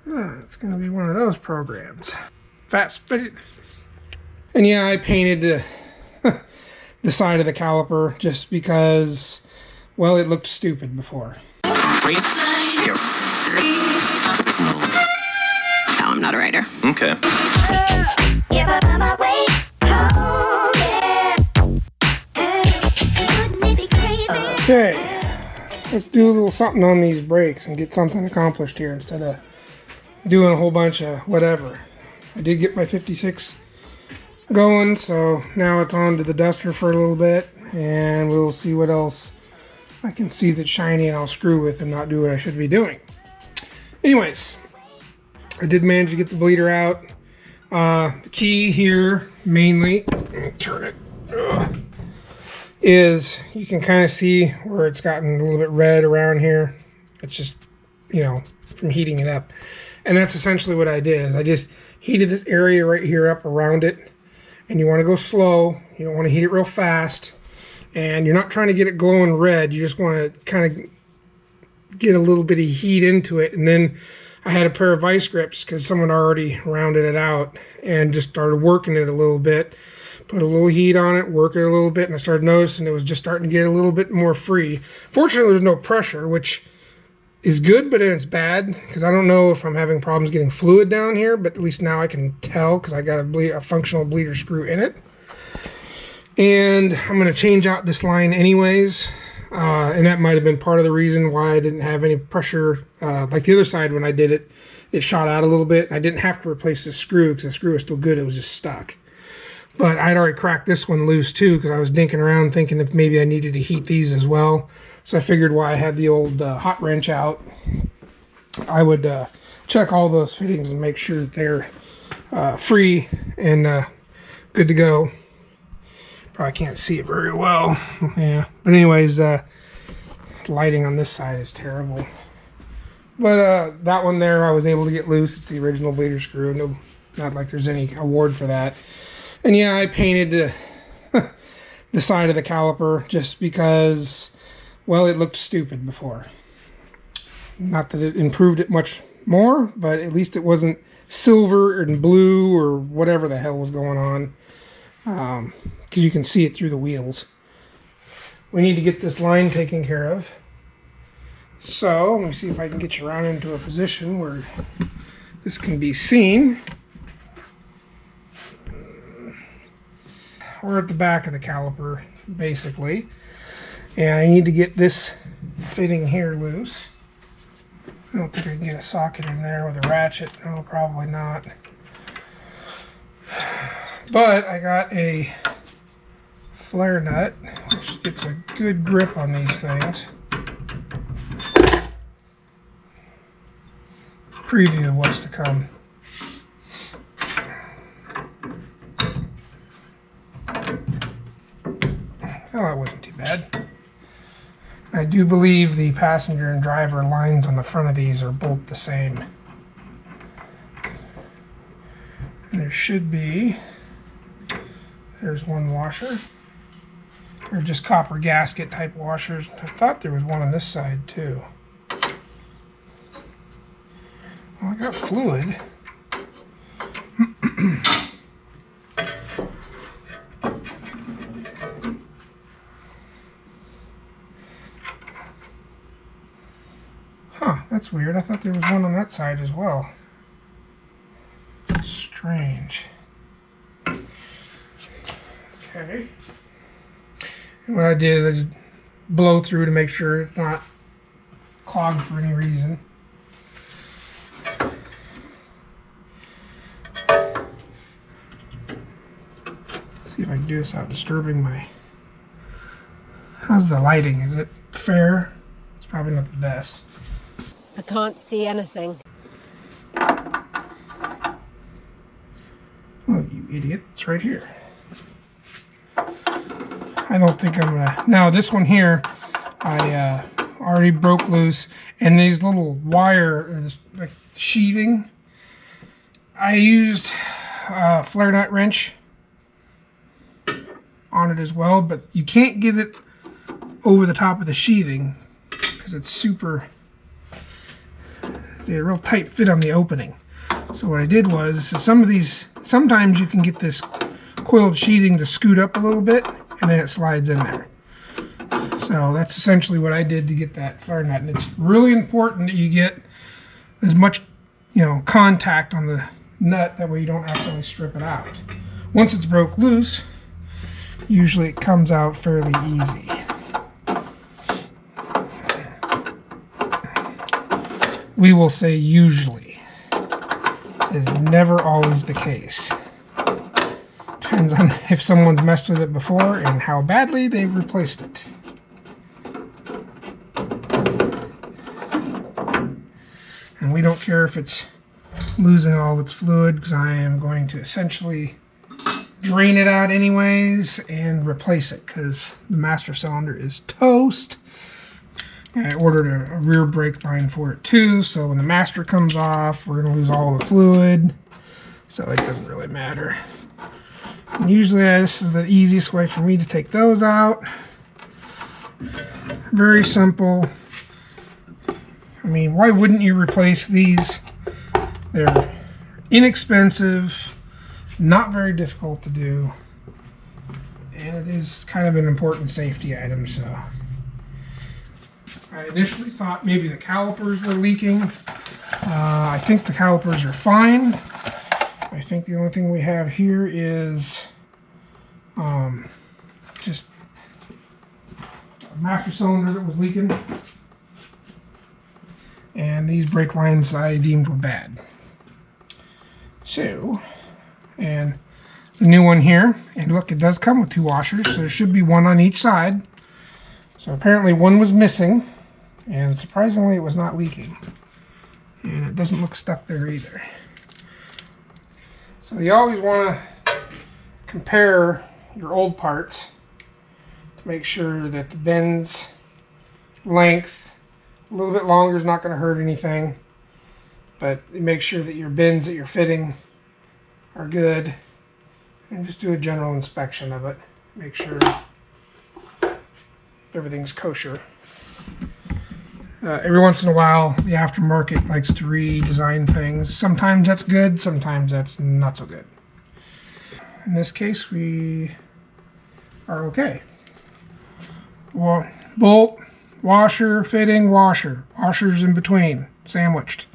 It's going to be one of those programs. Fast fitted. And yeah, I painted the side of the caliper just because, well, it looked stupid before. No, I'm not a writer. Okay. Okay, let's do a little something on these brakes and get something accomplished here instead of doing a whole bunch of whatever. I did get my 56 going, so now it's on to the duster for a little bit, and we'll see what else I can see that's shiny and I'll screw with and not do what I should be doing. Anyways, I did manage to get the bleeder out. The key here, mainly, let me turn it, is you can kind of see where it's gotten a little bit red around here. It's just, you know, from heating it up. And that's essentially what I did, is I just heated this area right here up around it. And you want to go slow. You don't want to heat it real fast. And you're not trying to get it glowing red. You just want to kind of get a little bit of heat into it. And then I had a pair of vice grips because someone already rounded it out, and just started working it a little bit. Put a little heat on it, work it a little bit, and I started noticing it was just starting to get a little bit more free. Fortunately, there's no pressure, which is good, but it's bad, because I don't know if I'm having problems getting fluid down here, but at least now I can tell, because I got a functional bleeder screw in it. And I'm going to change out this line anyways, and that might have been part of the reason why I didn't have any pressure. Like the other side, when I did it, it shot out a little bit. I didn't have to replace the screw, because the screw was still good, it was just stuck. But I'd already cracked this one loose too, because I was dinking around thinking if maybe I needed to heat these as well. So I figured while I had the old hot wrench out, I would check all those fittings and make sure that they're free and good to go. Probably can't see it very well. Yeah, but anyways, lighting on this side is terrible. But that one there I was able to get loose. It's the original bleeder screw. No, not like there's any award for that. And yeah, I painted the side of the caliper just because, well, it looked stupid before. Not that it improved it much more, but at least it wasn't silver and blue or whatever the hell was going on. Because you can see it through the wheels. We need to get this line taken care of. So, let me see if I can get you around into a position where this can be seen. We're at the back of the caliper, basically. And I need to get this fitting here loose. I don't think I can get a socket in there with a ratchet. No, probably not. But I got a flare nut, which gets a good grip on these things. Preview of what's to come. Oh, that wasn't too bad. I do believe the passenger and driver lines on the front of these are both the same. And there should be, there's one washer. They're just copper gasket type washers. I thought there was one on this side too. Well, I got fluid. Huh, that's weird. I thought there was one on that side as well. Strange. Okay. And what I did is I just blow through to make sure it's not clogged for any reason. See if I can do this without disturbing my... How's the lighting? Is it fair? It's probably not the best. I can't see anything. Oh, you idiot. It's right here. I don't think I'm gonna... Now, this one here, I already broke loose. And these little wire, this, like, sheathing, I used a flare nut wrench on it as well. But you can't get it over the top of the sheathing because it's super See, a real tight fit on the opening. So what I did was, some of these, sometimes you can get this coiled sheathing to scoot up a little bit, and then it slides in there. So that's essentially what I did to get that fire nut. And it's really important that you get as much, contact on the nut, that way you don't accidentally strip it out. Once it's broke loose, usually it comes out fairly easy. We will say usually. Is never always the case. Depends on if someone's messed with it before and how badly they've replaced it. And we don't care if it's losing all its fluid, because I am going to essentially drain it out anyways and replace it, because the master cylinder is toast. I ordered a rear brake line for it too, so when the master comes off, we're going to lose all the fluid, so it doesn't really matter. And usually this is the easiest way for me to take those out. Very simple. I mean, why wouldn't you replace these? They're inexpensive, not very difficult to do, and it is kind of an important safety item. So I initially thought maybe the calipers were leaking. I think the calipers are fine. I think the only thing we have here is just a master cylinder that was leaking. And these brake lines I deemed were bad. So, and the new one here, and look, it does come with 2 washers, so there should be one on each side. So apparently one was missing, and surprisingly it was not leaking. And it doesn't look stuck there either. So you always want to compare your old parts to make sure that the bend's length, a little bit longer is not going to hurt anything, but make sure that your bends that you're fitting are good, and just do a general inspection of it. Make sure everything's kosher. Every once in a while, the aftermarket likes to redesign things. Sometimes that's good, sometimes that's not so good. In this case, we are okay. Well, bolt, washer, fitting, washer. Washers in between, sandwiched.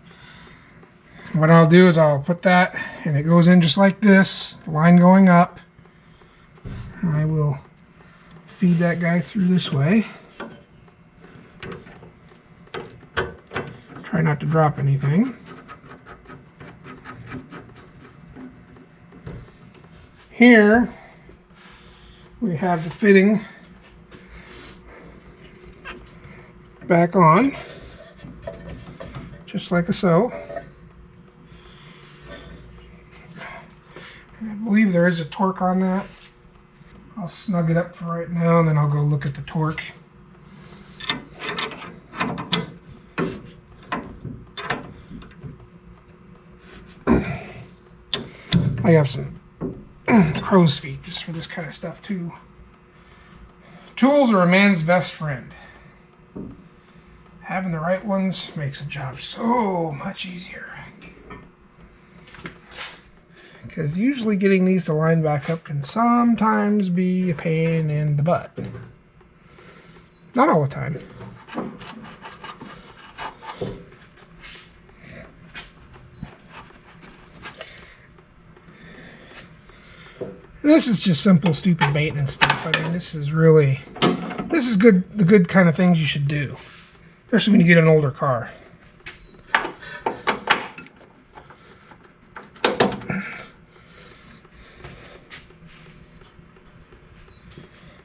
What I'll do is I'll put that, and it goes in just like this, line going up. I will feed that guy through this way. Try not to drop anything. Here we have the fitting back on, just like so. I believe there is a torque on that. I'll snug it up for right now, and then I'll go look at the torque. I have some crow's feet just for this kind of stuff too. Tools are a man's best friend. Having the right ones makes a job so much easier. Because usually getting these to line back up can sometimes be a pain in the butt. Not all the time. This is just simple, stupid maintenance stuff. I mean, this is good, the good kind of things you should do. Especially when you get an older car. I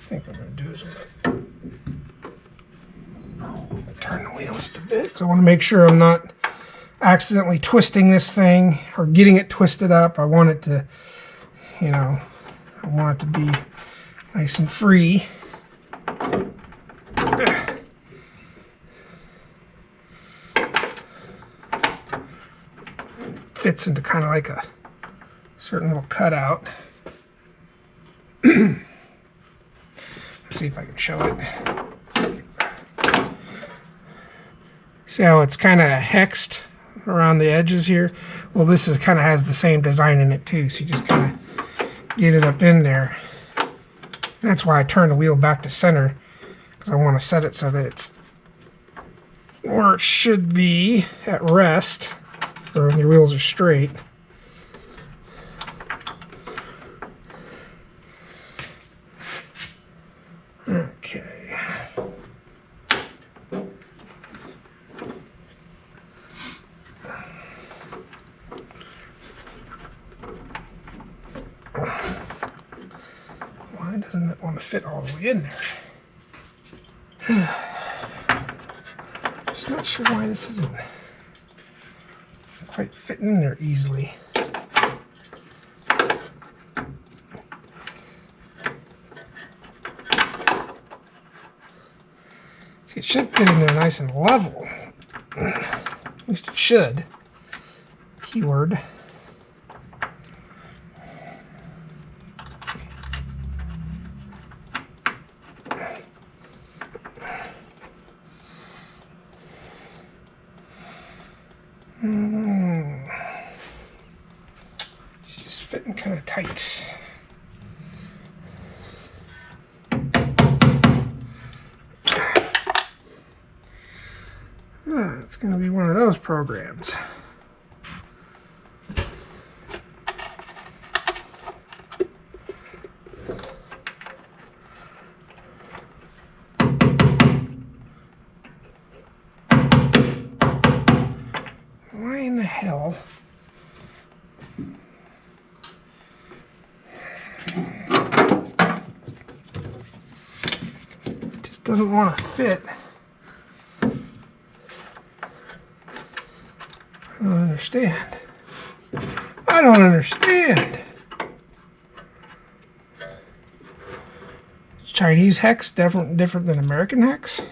think what I'm going to do is turn the wheel just a bit, because I want to make sure I'm not accidentally twisting this thing or getting it twisted up. I want it to, I want it to be nice and free. Fits into kind of like a certain little cutout. Let's see if I can show it. See how it's kind of hexed? around the edges here. Well, this is kind of has the same design in it too, so you just kind of get it up in there. That's why I turn the wheel back to center, because I want to set it so that it's where it should be at rest, or when your wheels are straight. Okay. Why doesn't it want to fit all the way in there? Just not sure why this isn't quite fitting in there easily. See, it should fit in there nice and level. At least it should. Keyword. It's just fitting kind of tight. It's going to be one of those programs. Why in the hell? It just doesn't want to fit. I don't understand. I don't understand. Is Chinese hex different than American hex? Is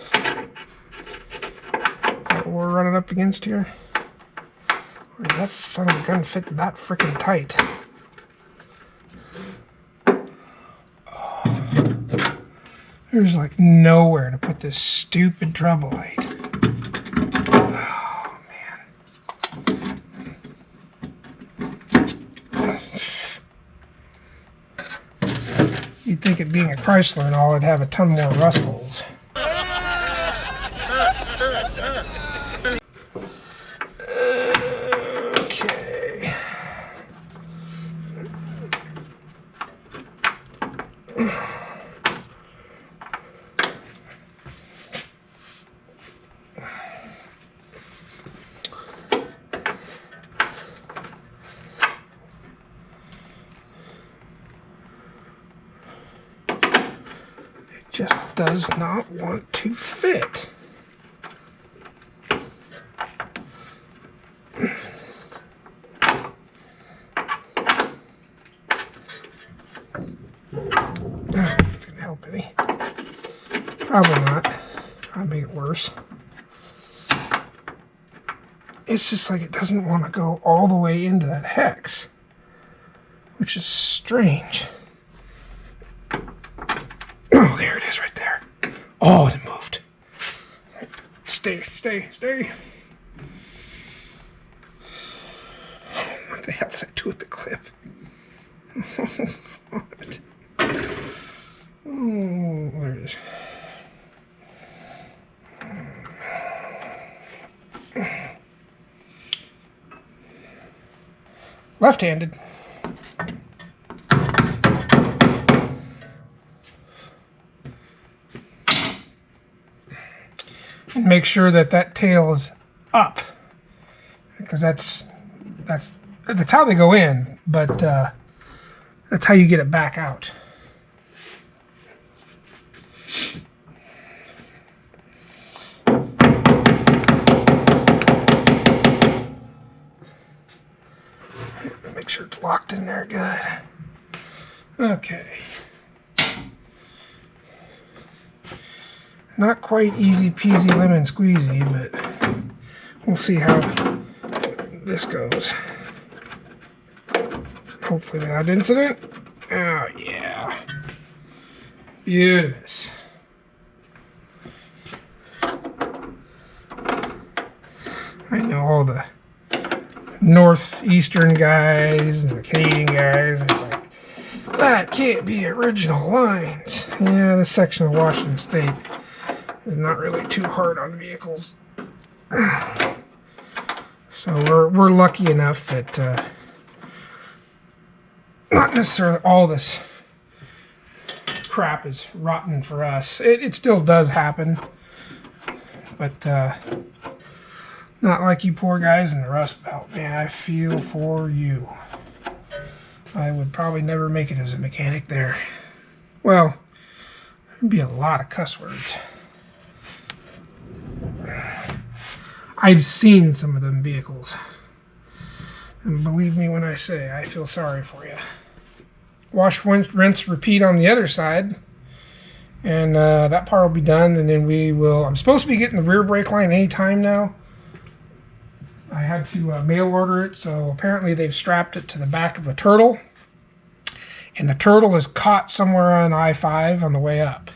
that what we're running up against here? Or does that son of a gun fit that freaking tight? Oh. There's like nowhere to put this stupid trouble light. You'd think it being a Chrysler and all, it'd have a ton more rust holes. Okay. Just does not want to fit. It's gonna help any. Probably not. I'll make it worse. It's just like it doesn't want to go all the way into that hex, which is strange. Oh, there it is right there. Oh, it moved. Stay. What the hell did I do with the clip? What? Oh, there it is. Left-handed. And make sure that that tail is up, because that's how they go in, but that's how you get it back out. Make sure it's locked in there good. Okay. Not quite easy peasy lemon squeezy, but we'll see how this goes. Hopefully without incident. Oh yeah. Beautiful. I know all the northeastern guys and the Canadian guys are like, that can't be original lines. Yeah, this section of Washington State is not really too hard on vehicles. So we're lucky enough that not necessarily all this crap is rotten for us. It still does happen, but not like you poor guys in the Rust Belt. Man, I feel for you. I would probably never make it as a mechanic there. Well, there'd be a lot of cuss words. I've seen some of them vehicles. And believe me when I say, I feel sorry for you. Wash, rinse, repeat on the other side. And that part will be done. And then we will... I'm supposed to be getting the rear brake line anytime now. I had to mail order it. So apparently they've strapped it to the back of a turtle. And the turtle is caught somewhere on I-5 on the way up.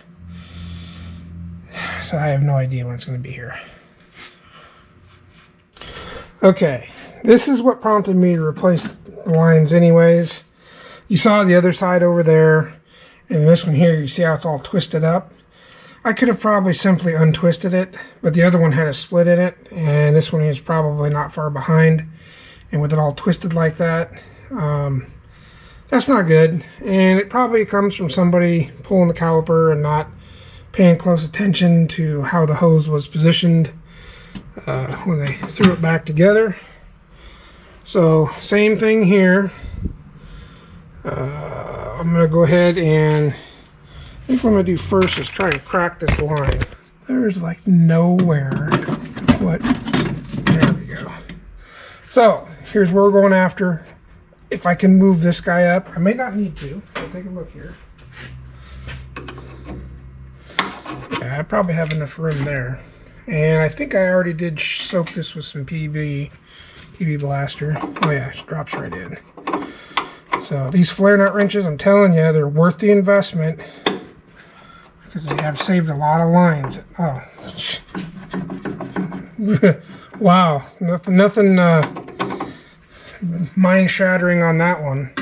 So I have no idea when it's going to be here. Okay, this is what prompted me to replace the lines anyways. You saw the other side over there, and this one here, you see how it's all twisted up? I could have probably simply untwisted it, but the other one had a split in it, and this one is probably not far behind. And with it all twisted like that, that's not good. And it probably comes from somebody pulling the caliper and not paying close attention to how the hose was positioned when they threw it back together. So same thing here. I'm going to go ahead and I think what I'm going to do first is try and crack this line. There's like nowhere. What? There we go. So here's where we're going after. If I can move this guy up, I may not need to. So take a look here. Yeah, I probably have enough room there. And I think I already did soak this with some PB Blaster. Oh yeah, it drops right in. So these flare nut wrenches, I'm telling you, they're worth the investment because they have saved a lot of lines. Oh, wow, nothing mind-shattering on that one.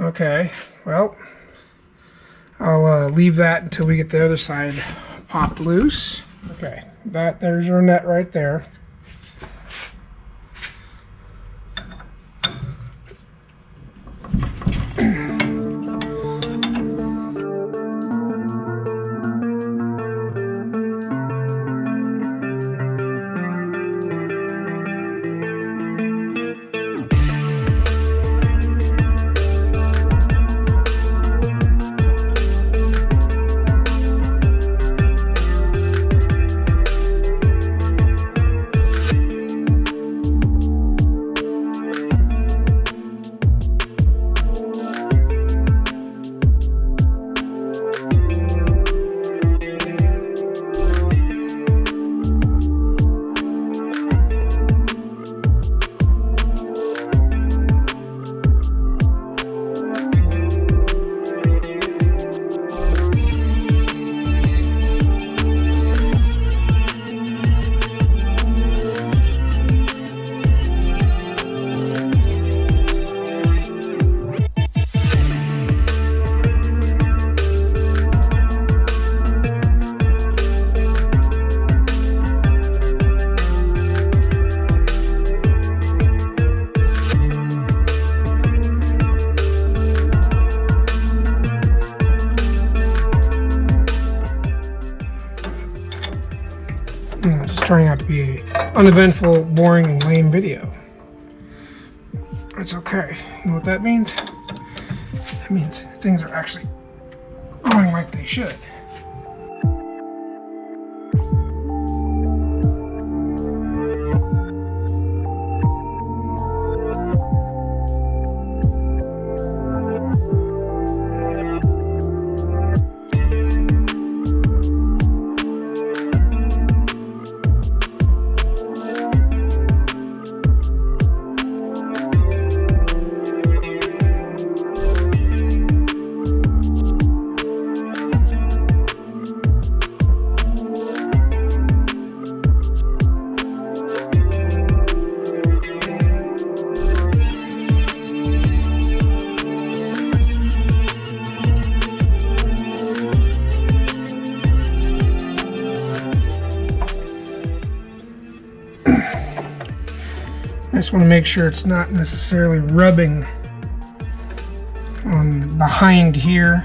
Okay, well, I'll leave that until we get the other side popped loose. Okay, there's your net right there. Turning out to be an uneventful, boring, and lame video. It's okay. You know what that means? That means things are actually going like they should. I just want to make sure it's not necessarily rubbing on behind here.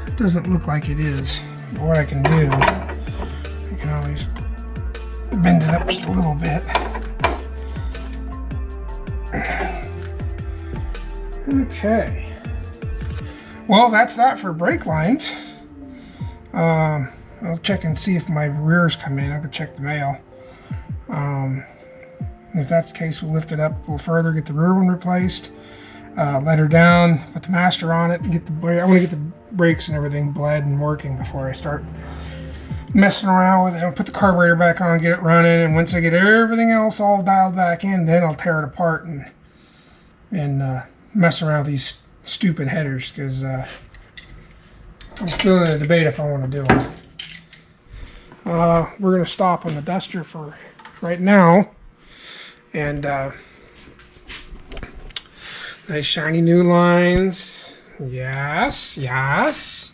It doesn't look like it is. But what I can do, I can always bend it up just a little bit. Okay. Well, that's that for brake lines. I'll check and see if my rears come in. I can check the mail. If that's the case, we'll lift it up a little further, get the rear one replaced, let her down, put the master on it, and get the I want to get the brakes and everything bled and working before I start messing around with it. I'll put the carburetor back on, get it running, and once I get everything else all dialed back in, then I'll tear it apart and mess around with these stupid headers, because I'm still in a debate if I want to do them. We're going to stop on the Duster for right now. And nice shiny new lines. Yes, yes.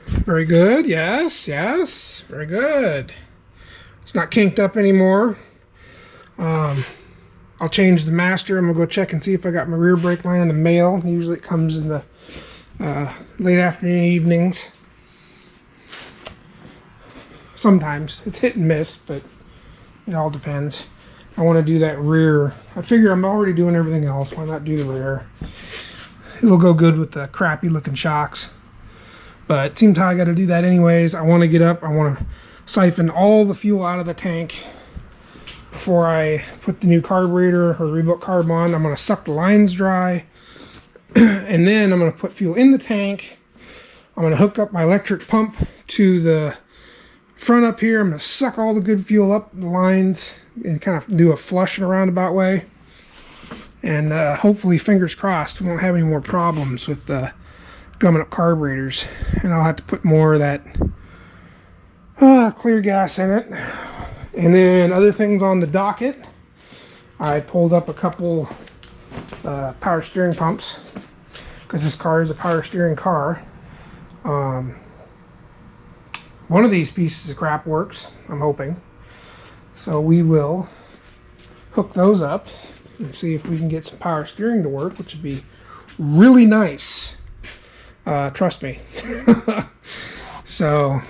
Very good. Yes, yes. Very good. It's not kinked up anymore. I'll change the master. I'm going to go check and see if I got my rear brake line in the mail. Usually it comes in the late afternoon, evenings. Sometimes it's hit and miss, but it all depends. I want to do that rear. I figure I'm already doing everything else. Why not do the rear? It'll go good with the crappy looking shocks. But it seems how I got to do that anyways. I want to get up. I want to siphon all the fuel out of the tank before I put the new carburetor or the rebuilt carb on. I'm going to suck the lines dry. And then I'm going to put fuel in the tank. I'm going to hook up my electric pump to the front up here. I'm going to suck all the good fuel up the lines and kind of do a flush in a roundabout way. And hopefully, fingers crossed, we won't have any more problems with gumming up carburetors. And I'll have to put more of that clear gas in it. And then other things on the docket. I pulled up a couple power steering pumps because this car is a power steering car. One of these pieces of crap works, I'm hoping. So we will hook those up and see if we can get some power steering to work, which would be really nice. Trust me. So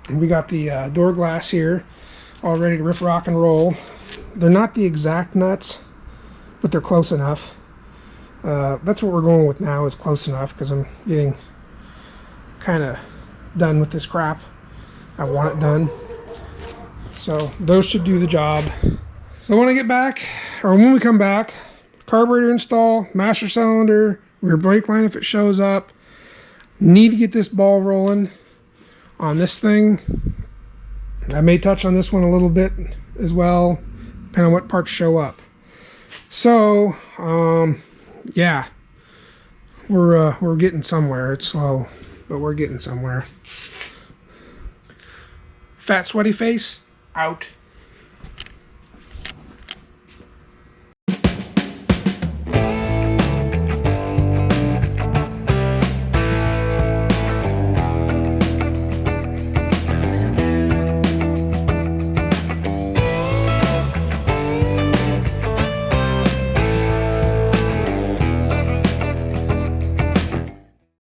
we got the door glass here all ready to rip, rock, and roll. They're not the exact nuts, but they're close enough. That's what we're going with now, is close enough, because I'm getting kind of done with this crap. I want it done. So those should do the job. So when I get back, or when we come back, carburetor install, master cylinder, rear brake line if it shows up. Need to get this ball rolling on this thing. I may touch on this one a little bit as well, depending on what parts show up. So yeah, we're getting somewhere. It's slow, but we're getting somewhere. Fat sweaty face out.